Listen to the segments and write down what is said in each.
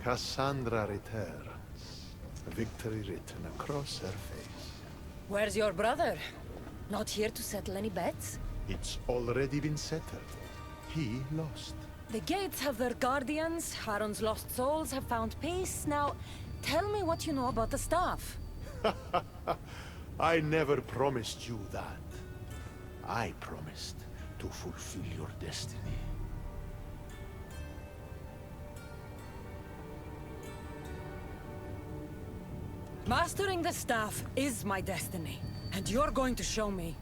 Cassandra returns, victory written across her face. Where's your brother? Not here to settle any bets? It's already been settled. He lost. The gates have their guardians, Harron's lost souls have found peace. Now, tell me what you know about the staff. I never promised you that. I promised to fulfill your destiny. Mastering the staff is my destiny, and you're going to show me.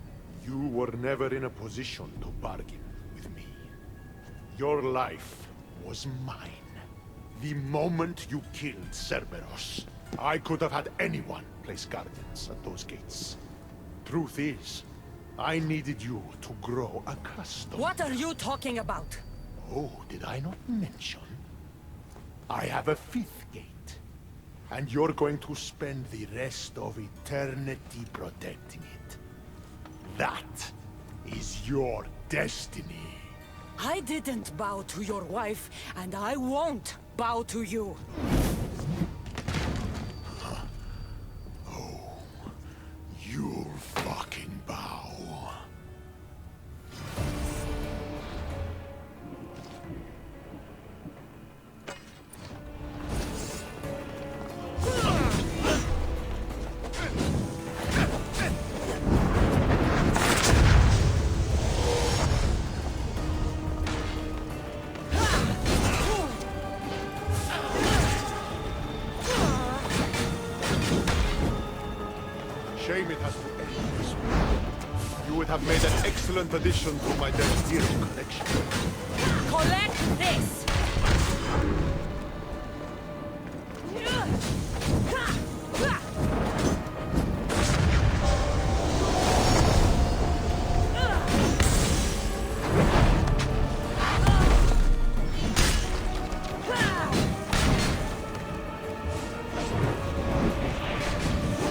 You were never in a position to bargain with me. Your life was mine. The moment you killed Cerberus, I could have had anyone place guardians at those gates. Truth is, I needed you to grow accustomed. What are you talking about? Oh, did I not mention? I have a fifth gate. And you're going to spend the rest of eternity protecting it. That is your destiny. I didn't bow to your wife, and I won't bow to you. Oh, you'll fucking bow. Shame it has to end this way. You would have made an excellent addition to my Death Hero collection. Collect this!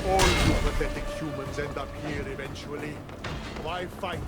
All you pathetic humans end up here eventually. Why fight it?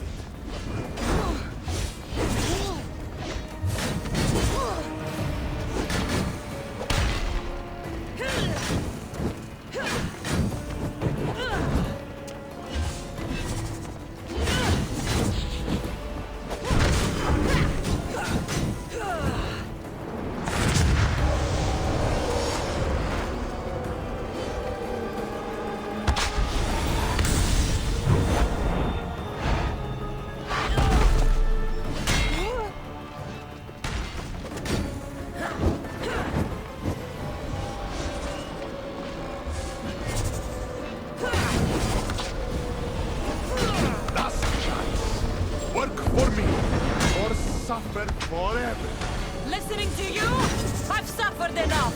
Suffer forever. Listening to you? I've suffered enough!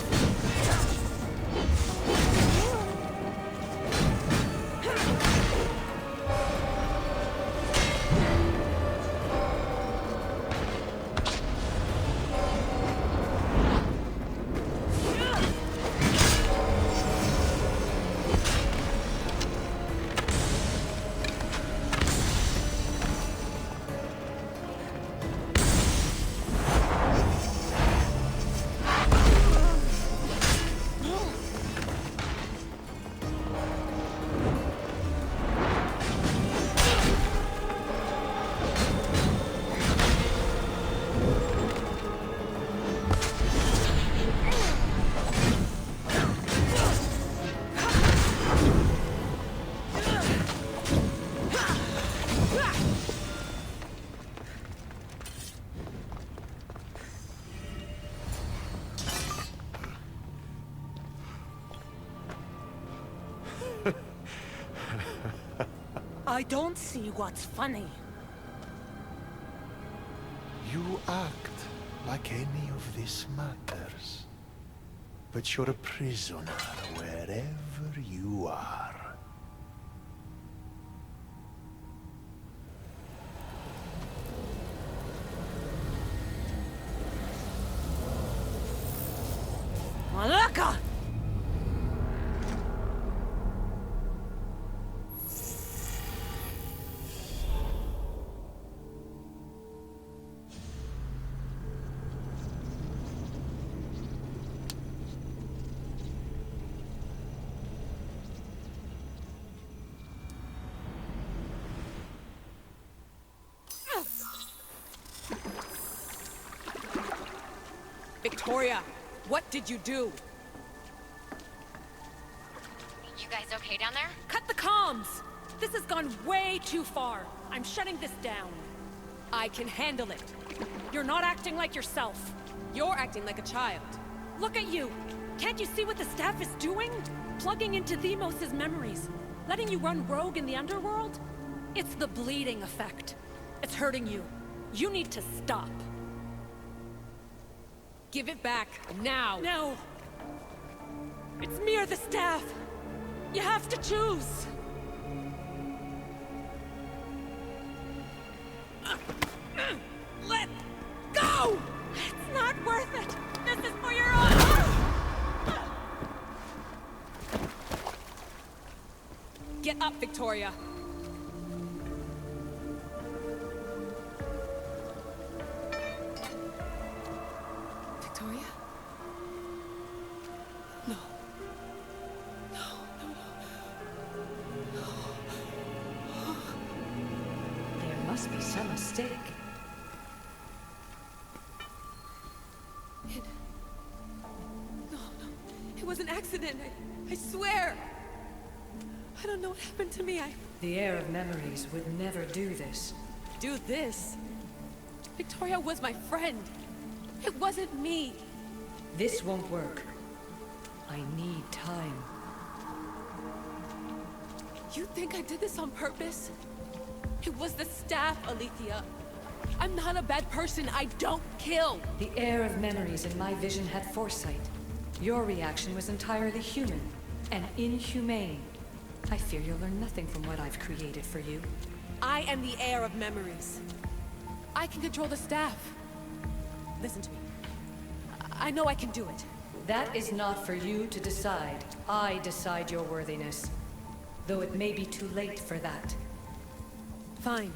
I don't see what's funny. You act like any of this matters. But you're a prisoner wherever you are. Malaka! Victoria, what did you do? You guys okay down there? Cut the comms! This has gone way too far. I'm shutting this down. I can handle it. You're not acting like yourself. You're acting like a child. Look at you! Can't you see what the staff is doing? Plugging into Deimos' memories. Letting you run rogue in the underworld? It's the bleeding effect. It's hurting you. You need to stop. Give it back, now! No! It's me or the staff! You have to choose! Let go! It's not worth it! This is for your own... Get up, Victoria! Victoria? No. There must be some mistake. No. It was an accident. I swear. I don't know what happened to me. The heir of memories would never do this. Do this? Victoria was my friend. It wasn't me. This won't work. I need time. You think I did this on purpose? It was the staff, Alethea. I'm not a bad person. I don't kill. The heir of memories in my vision had foresight. Your reaction was entirely human and inhumane. I fear you'll learn nothing from what I've created for you. I am the heir of memories. I can control the staff. Listen to me. I know I can do it. That is not for you to decide. I decide your worthiness. Though it may be too late for that. Fine.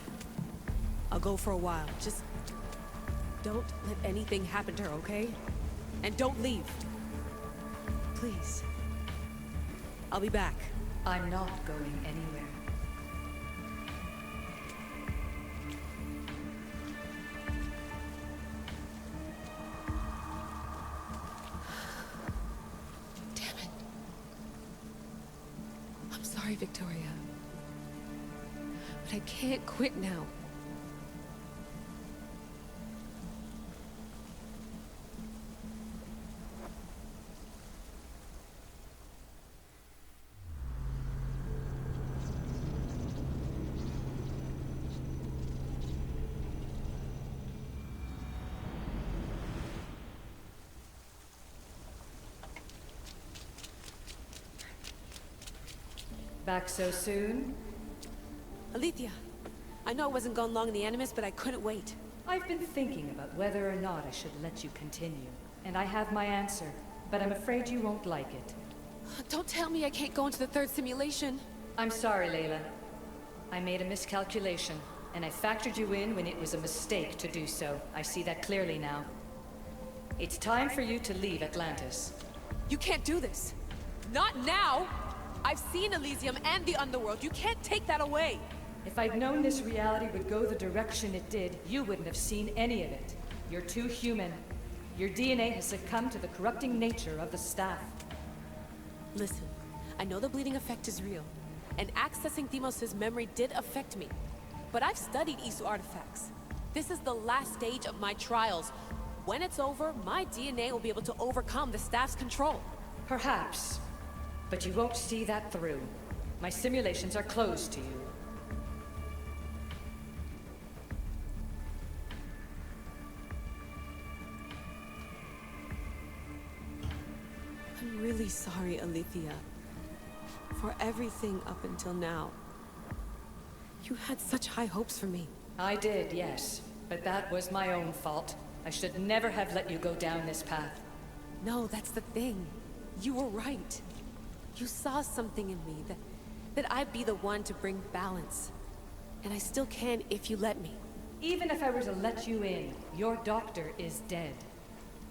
I'll go for a while. Just don't let anything happen to her, okay? And don't leave. Please. I'll be back. I'm not going anywhere. Damn it. I'm sorry, Victoria. But I can't quit now. Back so soon? Alethea, I know I wasn't gone long in the Animus, but I couldn't wait. I've been thinking about whether or not I should let you continue. And I have my answer, but I'm afraid you won't like it. Don't tell me I can't go into the third simulation. I'm sorry, Layla. I made a miscalculation, and I factored you in when it was a mistake to do so. I see that clearly now. It's time for you to leave Atlantis. You can't do this. Not now! I've seen Elysium and the Underworld. You can't take that away! If I'd known this reality would go the direction it did, you wouldn't have seen any of it. You're too human. Your DNA has succumbed to the corrupting nature of the staff. Listen, I know the bleeding effect is real, and accessing Deimos' memory did affect me. But I've studied Isu artifacts. This is the last stage of my trials. When it's over, my DNA will be able to overcome the staff's control. Perhaps. But you won't see that through. My simulations are closed to you. I'm really sorry, Alethea. For everything up until now. You had such high hopes for me. I did, yes. But that was my own fault. I should never have let you go down this path. No, that's the thing. You were right. You saw something in me that I'd be the one to bring balance. And I still can if you let me. Even if I were to let you in, your doctor is dead.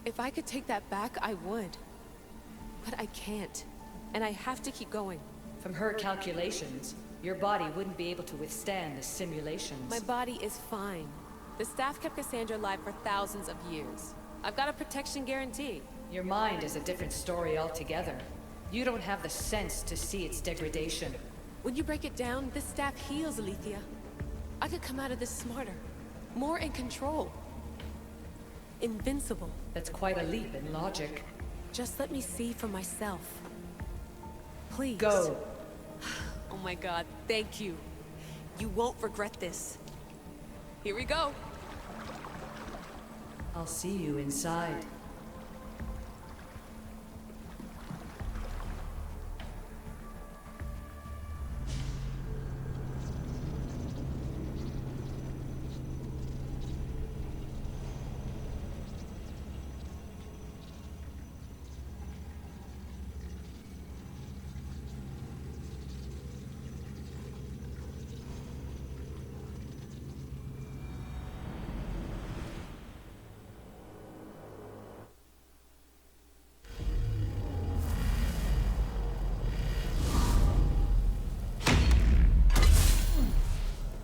If I could take that back, I would. But I can't. And I have to keep going. From her calculations, your body wouldn't be able to withstand the simulations. My body is fine. The staff kept Cassandra alive for thousands of years. I've got a protection guarantee. Your mind is a different story altogether. You don't have the sense to see its degradation. When you break it down, this staff heals, Alethea. I could come out of this smarter, more in control. Invincible. That's quite a leap in logic. Just let me see for myself. Please. Go. Oh my god, thank you. You won't regret this. Here we go. I'll see you inside.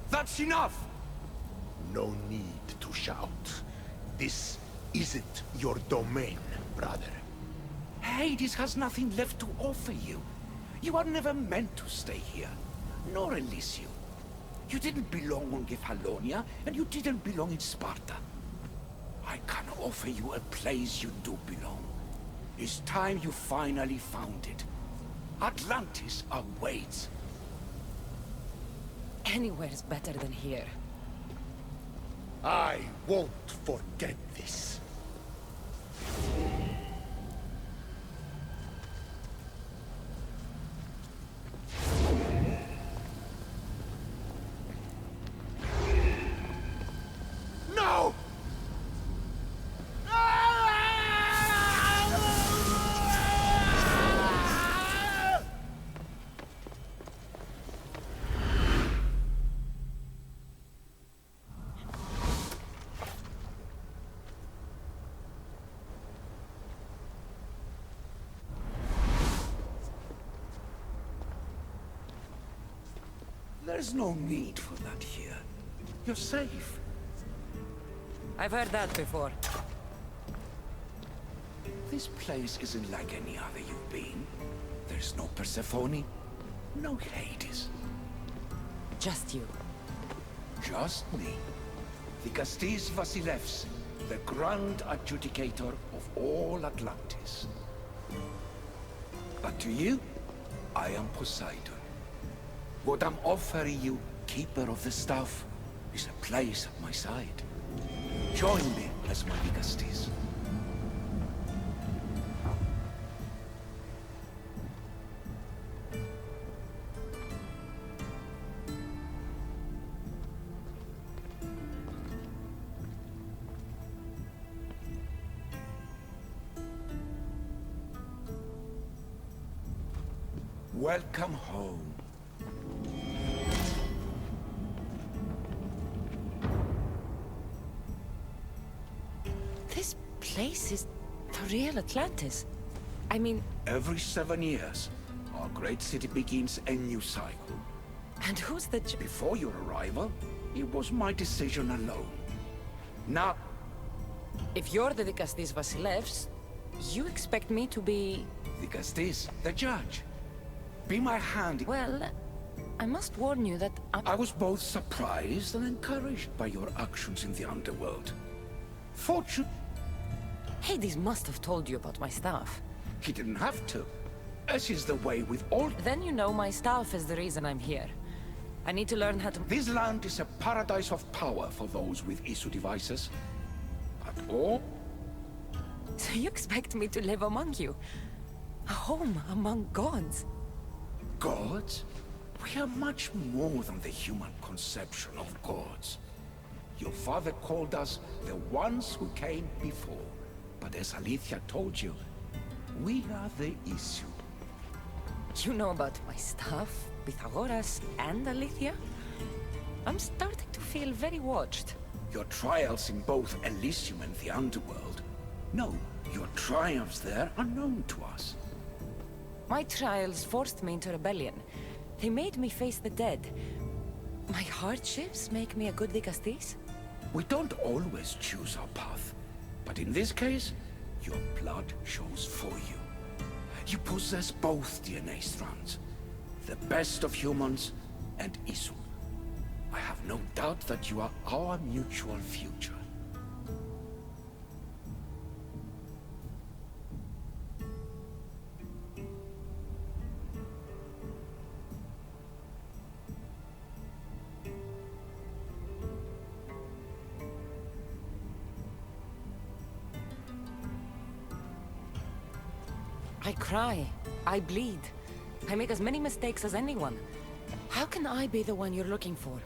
That's enough! No need to shout. This isn't your domain, brother. Hades has nothing left to offer you. You are never meant to stay here, nor Elysium. You didn't belong on Kefalonia, and you didn't belong in Sparta. I can offer you a place you do belong. It's time you finally found it. Atlantis awaits. Anywhere's better than here. I won't forget this. No! There's no need for that here. You're safe. I've heard that before. This place isn't like any other you've been. There's no Persephone, no Hades. Just you. Just me. Dikastis Vasilevs, the grand adjudicator of all Atlantis. But to you, I am Poseidon. What I'm offering you, Keeper of the Staff, is a place at my side. Join me as my Dikastis. Welcome home. This place is the real Atlantis. I mean, Every 7 years, our great city begins a new cycle. and who's the Before your arrival, it was my decision alone. Now, If you're the Dikastis Vasilevs, you expect me to be... Dikastis, the judge. Be my hand. Well, I must warn you that I was both surprised and encouraged by your actions in the underworld. Fortune, Hades must have told you about my staff. he didn't have to. As is the way with all... Then you know my staff is the reason I'm here. I need to learn how to... This land is a paradise of power for those with issue devices. But all... So you expect me to live among you? A home among gods? Gods? We are much more than the human conception of gods. Your father called us the ones who came before. But as Alethea told you, we are the issue. You know about my staff, Pythagoras, and Alethea? I'm starting to feel very watched. Your trials in both Elysium and the underworld. No, your triumphs there are known to us. My trials forced me into rebellion. They made me face the dead. My hardships make me a good Dikastis? We don't always choose our path, But in this case, your blood shows for you. You possess both DNA strands, the best of humans and Isu. I have no doubt that you are our mutual future. I cry. I bleed. I make as many mistakes as anyone. How can I be the one you're looking for?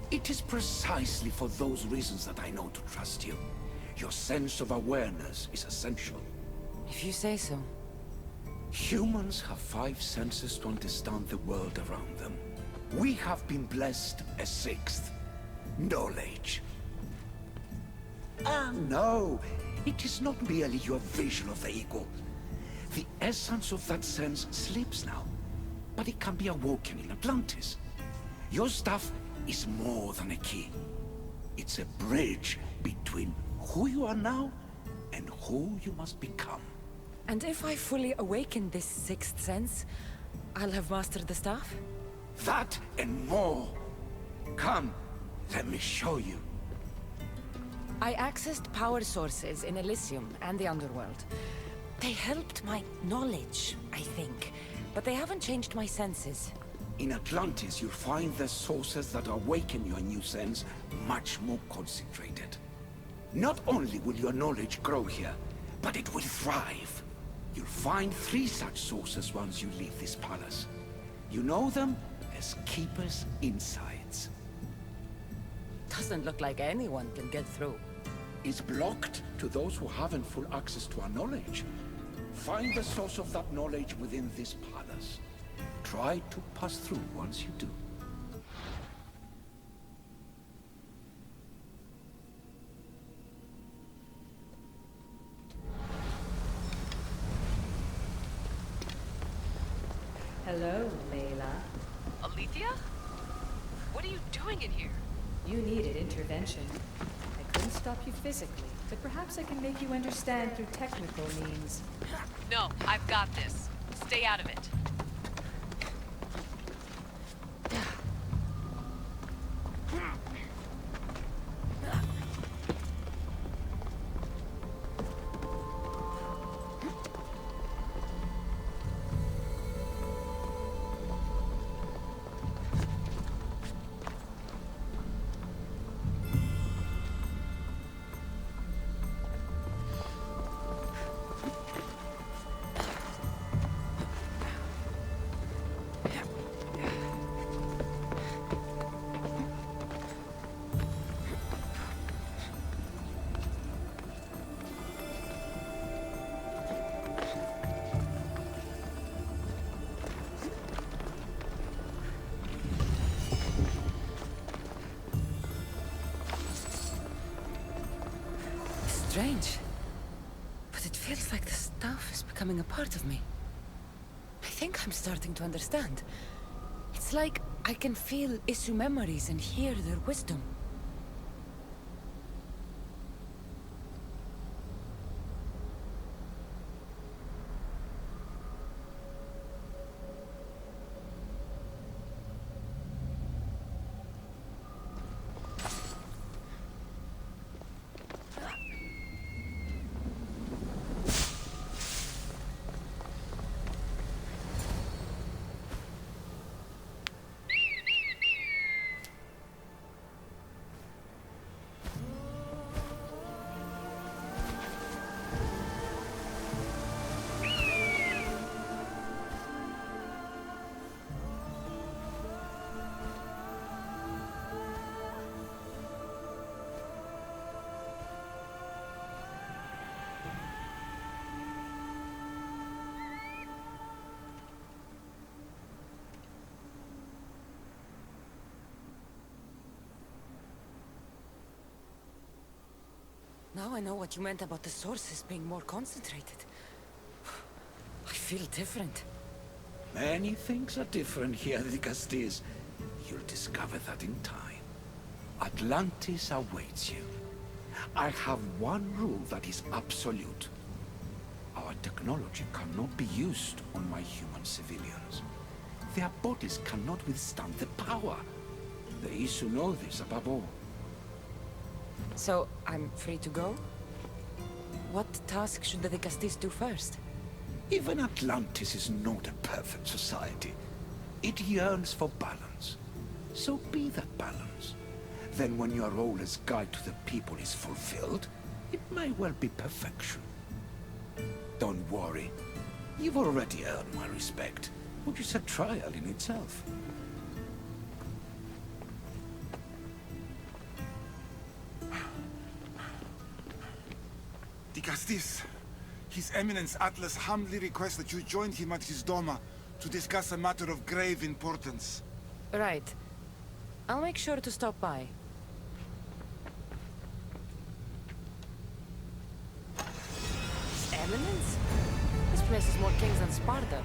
It is precisely for those reasons that I know to trust you. Your sense of awareness is essential. If you say so. Humans have 5 senses to understand the world around them. We have been blessed a 6th. Knowledge. Ah, no. It is not merely your vision of the ego. The essence of that sense sleeps now, but it can be awoken in Atlantis. Your stuff is more than a key. It's a bridge between who you are now and who you must become. And if I fully awaken this 6th sense, I'll have mastered the staff? That and more. Come, let me show you. I accessed power sources in Elysium and the Underworld. They helped my knowledge, I think, but they haven't changed my senses. In Atlantis, you'll find the sources that awaken your new sense much more concentrated. Not only will your knowledge grow here, but it will thrive. You'll find 3 such sources once you leave this palace. You know them as Keeper's Insights. Doesn't look like anyone can get through. It's blocked to those who haven't full access to our knowledge. Find the source of that knowledge within this palace. Try to pass through once you do. Hello, Layla. Alethea? What are you doing in here? You needed intervention. I couldn't stop you physically, but perhaps I can make you understand through technical means. No, I've got this. Stay out of it. Strange. But it feels like the stuff is becoming a part of me. I think I'm starting to understand. It's like I can feel Isu memories and hear their wisdom. Now I know what you meant about the sources being more concentrated. I feel different. Many things are different here, You'll discover that in time. Atlantis awaits you. I have one rule that is absolute. Our technology cannot be used on my human civilians. Their bodies cannot withstand the power. The Isu know this above all. So, I'm free to go? What task should the Castis do first? Even Atlantis is not a perfect society. It yearns for balance. So be that balance. Then when your role as guide to the people is fulfilled, it may well be perfection. Don't worry. You've already earned my respect, which is a trial in itself. The Castis. His Eminence Atlas humbly requests that you join him at his Doma to discuss a matter of grave importance. Right. I'll make sure to stop by. His Eminence? This place is more kings than Sparta.